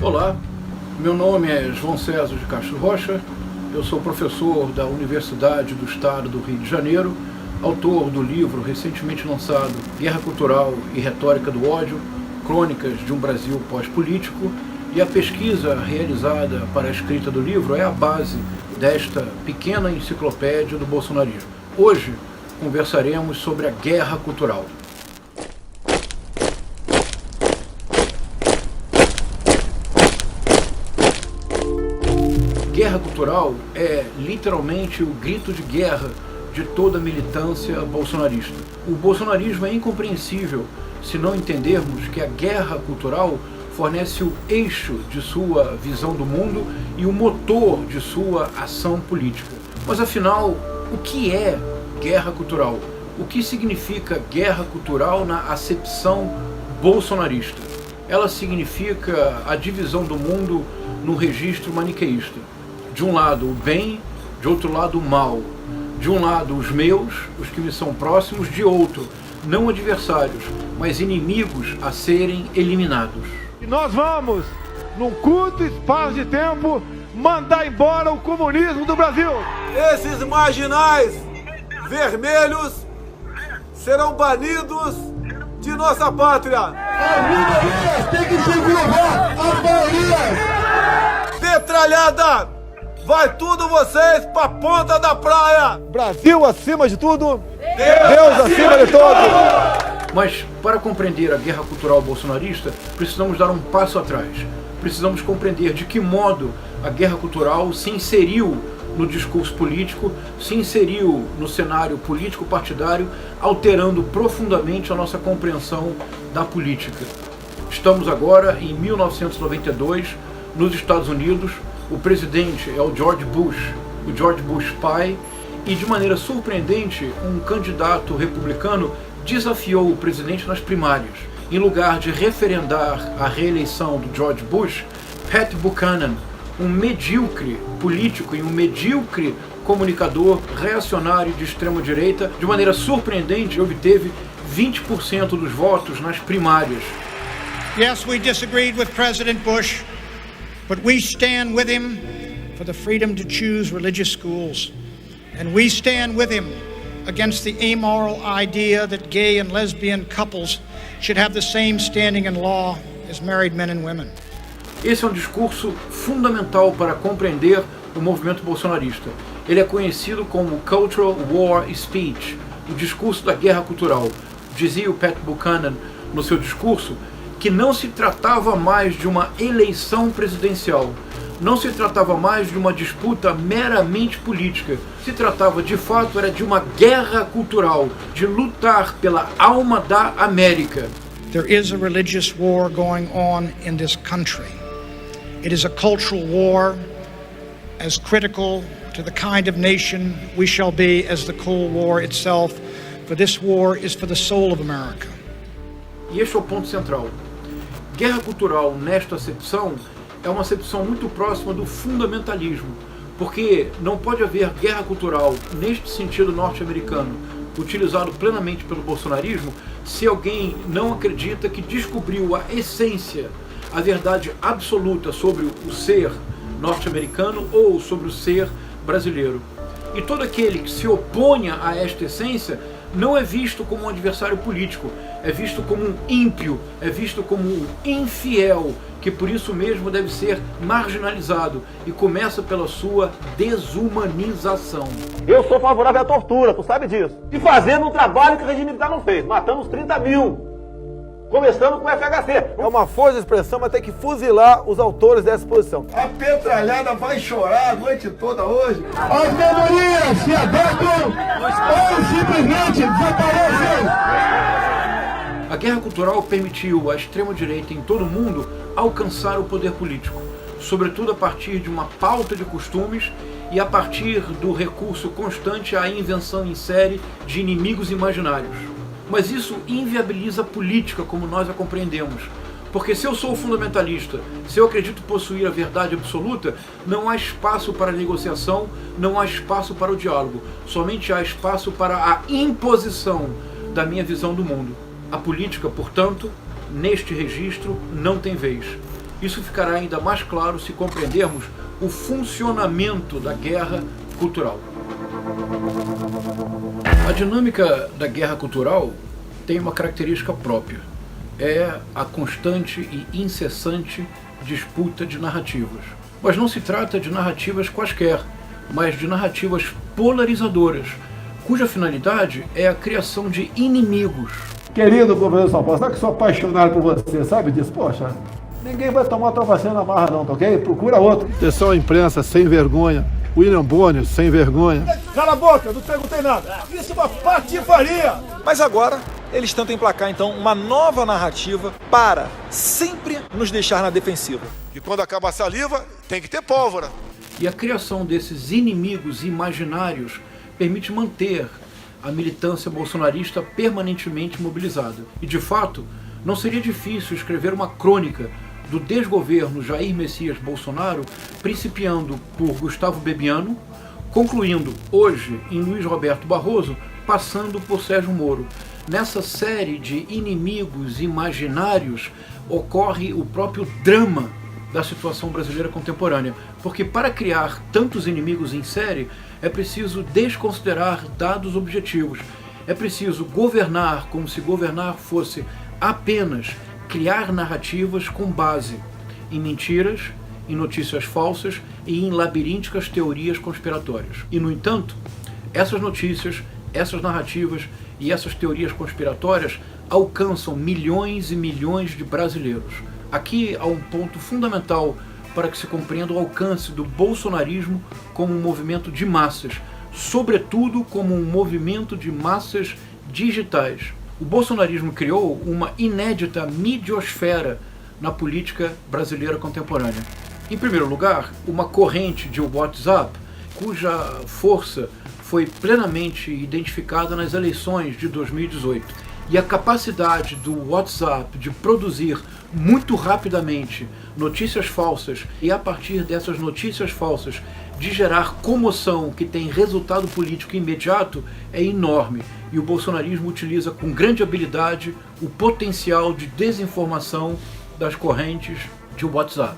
Olá, meu nome é João César de Castro Rocha, eu sou professor da Universidade do Estado do Rio de Janeiro, autor do livro recentemente lançado Guerra Cultural e Retórica do Ódio, Crônicas de um Brasil Pós-Político, e a pesquisa realizada para a escrita do livro é a base desta pequena enciclopédia do bolsonarismo. Hoje conversaremos sobre a guerra cultural. Guerra cultural é literalmente o grito de guerra de toda a militância bolsonarista. O bolsonarismo é incompreensível se não entendermos que a guerra cultural fornece o eixo de sua visão do mundo e o motor de sua ação política. Mas afinal, o que é guerra cultural? O que significa guerra cultural na acepção bolsonarista? Ela significa a divisão do mundo num registro maniqueísta. De um lado o bem, de outro lado o mal. De um lado os meus, os que me são próximos, de outro, não adversários, mas inimigos a serem eliminados. E nós vamos, num curto espaço de tempo, mandar embora o comunismo do Brasil. Esses marginais vermelhos serão banidos de nossa pátria. As minorias têm que se curvar às maiorias. Petralhada! Vai tudo vocês pra ponta da praia! Brasil acima de tudo, Deus acima de todos. Mas para compreender a guerra cultural bolsonarista, precisamos dar um passo atrás. Precisamos compreender de que modo a guerra cultural se inseriu no discurso político, se inseriu no cenário político-partidário, alterando profundamente a nossa compreensão da política. Estamos agora em 1992, nos Estados Unidos. O presidente é o George Bush pai, e de maneira surpreendente, um candidato republicano desafiou o presidente nas primárias. Em lugar de referendar a reeleição do George Bush, Pat Buchanan, um medíocre político e um medíocre comunicador reacionário de extrema-direita, de maneira surpreendente, obteve 20% dos votos nas primárias. Yes, we disagreed with President Bush, but we stand with him for the freedom to choose religious schools. And we stand with him against the amoral idea that gay and lesbian couples should have the same standing in law as married men and women. Esse é um discurso fundamental para compreender o movimento bolsonarista. Ele é conhecido como Cultural War Speech, o discurso da guerra cultural. Dizia o Pat Buchanan no seu discurso que não se tratava mais de uma eleição presidencial, não se tratava mais de uma disputa meramente política, se tratava de fato era de uma guerra cultural, de lutar pela alma da América. There is a religious war going on in this country. It is a cultural war as critical to the kind of nation we shall be as the Cold War itself, for this war is for the soul of America. E este é o ponto central. Guerra cultural, nesta acepção, é uma acepção muito próxima do fundamentalismo, porque não pode haver guerra cultural neste sentido norte-americano, utilizado plenamente pelo bolsonarismo, se alguém não acredita que descobriu a essência, a verdade absoluta sobre o ser norte-americano ou sobre o ser brasileiro. E todo aquele que se oponha a esta essência não é visto como um adversário político, é visto como um ímpio, é visto como um infiel, que por isso mesmo deve ser marginalizado, e começa pela sua desumanização. Eu sou favorável à tortura, tu sabe disso. E fazendo um trabalho que o regime militar não fez, matando uns 30 mil. Começando com o FHC. É uma força de expressão, mas tem que fuzilar os autores dessa exposição. A petralhada vai chorar a noite toda hoje. As minorias se adequam ou simplesmente desaparecem. A guerra cultural permitiu à extrema-direita em todo o mundo alcançar o poder político, sobretudo a partir de uma pauta de costumes e a partir do recurso constante à invenção em série de inimigos imaginários. Mas isso inviabiliza a política como nós a compreendemos. Porque se eu sou fundamentalista, se eu acredito possuir a verdade absoluta, não há espaço para a negociação, não há espaço para o diálogo. Somente há espaço para a imposição da minha visão do mundo. A política, portanto, neste registro, não tem vez. Isso ficará ainda mais claro se compreendermos o funcionamento da guerra cultural. A dinâmica da guerra cultural tem uma característica própria. É a constante e incessante disputa de narrativas. Mas não se trata de narrativas quaisquer, mas de narrativas polarizadoras, cuja finalidade é a criação de inimigos. Querido governador de São Paulo, sabe que sou apaixonado por você, sabe disso? Poxa, ninguém vai tomar tua vacina na marra não, tá ok? Procura outro. Atenção à imprensa sem vergonha. William Bonner, sem vergonha. Cala a boca, não perguntei nada. Isso é uma patifaria. Mas agora, eles tentam emplacar então uma nova narrativa para sempre nos deixar na defensiva. E quando acaba a saliva, tem que ter pólvora. E a criação desses inimigos imaginários permite manter a militância bolsonarista permanentemente mobilizada. E, de fato, não seria difícil escrever uma crônica do desgoverno Jair Messias Bolsonaro, principiando por Gustavo Bebiano, concluindo hoje em Luiz Roberto Barroso, passando por Sérgio Moro. Nessa série de inimigos imaginários ocorre o próprio drama da situação brasileira contemporânea, porque para criar tantos inimigos em série é preciso desconsiderar dados objetivos, é preciso governar como se governar fosse apenas criar narrativas com base em mentiras, em notícias falsas e em labirínticas teorias conspiratórias. E, no entanto, essas notícias, essas narrativas e essas teorias conspiratórias alcançam milhões e milhões de brasileiros. Aqui há um ponto fundamental para que se compreenda o alcance do bolsonarismo como um movimento de massas, sobretudo como um movimento de massas digitais. O bolsonarismo criou uma inédita midiosfera na política brasileira contemporânea. Em primeiro lugar, uma corrente de WhatsApp, cuja força foi plenamente identificada nas eleições de 2018. E a capacidade do WhatsApp de produzir muito rapidamente notícias falsas e, a partir dessas notícias falsas, de gerar comoção que tem resultado político imediato é enorme. E o bolsonarismo utiliza com grande habilidade o potencial de desinformação das correntes de WhatsApp.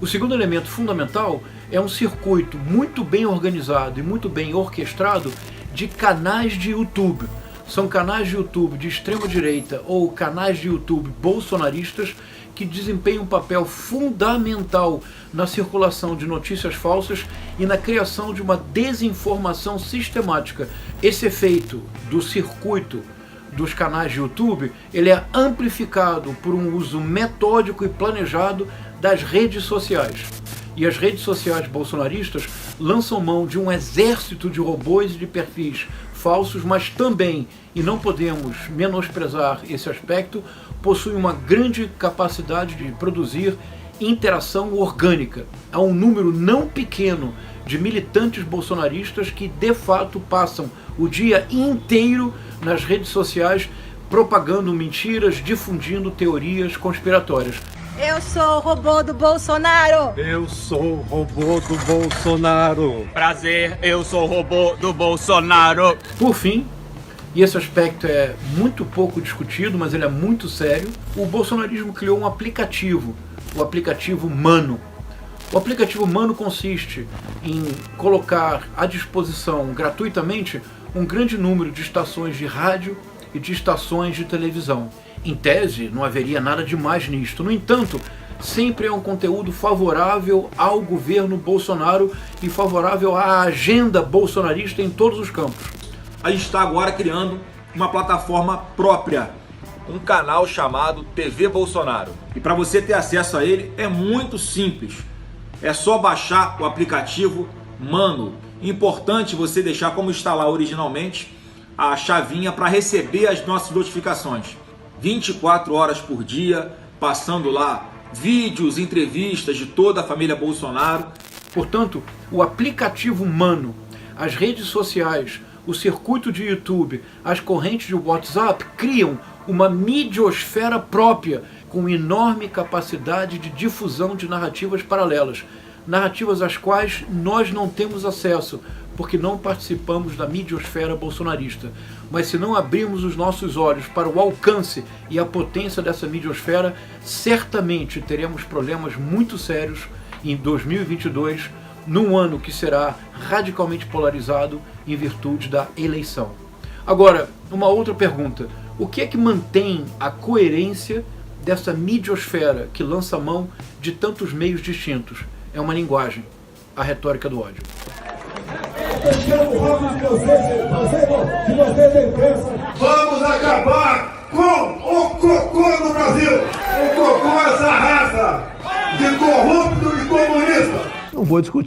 O segundo elemento fundamental é um circuito muito bem organizado e muito bem orquestrado de canais de YouTube. São canais de YouTube de extrema-direita ou canais de YouTube bolsonaristas que desempenham um papel fundamental na circulação de notícias falsas e na criação de uma desinformação sistemática. Esse efeito do circuito dos canais de YouTube, ele é amplificado por um uso metódico e planejado das redes sociais. E as redes sociais bolsonaristas lançam mão de um exército de robôs e de perfis falsos, mas também, e não podemos menosprezar esse aspecto, possuem uma grande capacidade de produzir interação orgânica. Há um número não pequeno de militantes bolsonaristas que, de fato, passam o dia inteiro nas redes sociais propagando mentiras, difundindo teorias conspiratórias. Eu sou o robô do Bolsonaro! Eu sou o robô do Bolsonaro! Prazer, eu sou o robô do Bolsonaro! Por fim, e esse aspecto é muito pouco discutido, mas ele é muito sério, o bolsonarismo criou um aplicativo, o aplicativo Mano. O aplicativo Mano consiste em colocar à disposição gratuitamente um grande número de estações de rádio e de estações de televisão. Em tese, não haveria nada demais nisto. No entanto, sempre é um conteúdo favorável ao governo Bolsonaro e favorável à agenda bolsonarista em todos os campos. A gente está agora criando uma plataforma própria, um canal chamado TV Bolsonaro. E para você ter acesso a ele é muito simples. É só baixar o aplicativo Mano. Importante você deixar como está lá originalmente a chavinha para receber as nossas notificações. 24 horas por dia, passando lá vídeos, entrevistas de toda a família Bolsonaro. Portanto, o aplicativo Mano, as redes sociais, o circuito de YouTube, as correntes de WhatsApp criam uma midiosfera própria com enorme capacidade de difusão de narrativas paralelas. Narrativas às quais nós não temos acesso, porque não participamos da midiosfera bolsonarista. Mas se não abrirmos os nossos olhos para o alcance e a potência dessa midiosfera, certamente teremos problemas muito sérios em 2022, num ano que será radicalmente polarizado em virtude da eleição. Agora, uma outra pergunta. O que é que mantém a coerência dessa midiosfera que lança mão de tantos meios distintos? É uma linguagem, a retórica do ódio. Vamos acabar com o cocô no Brasil! O cocô é essa raça de corrupto e comunista! Não vou discutir.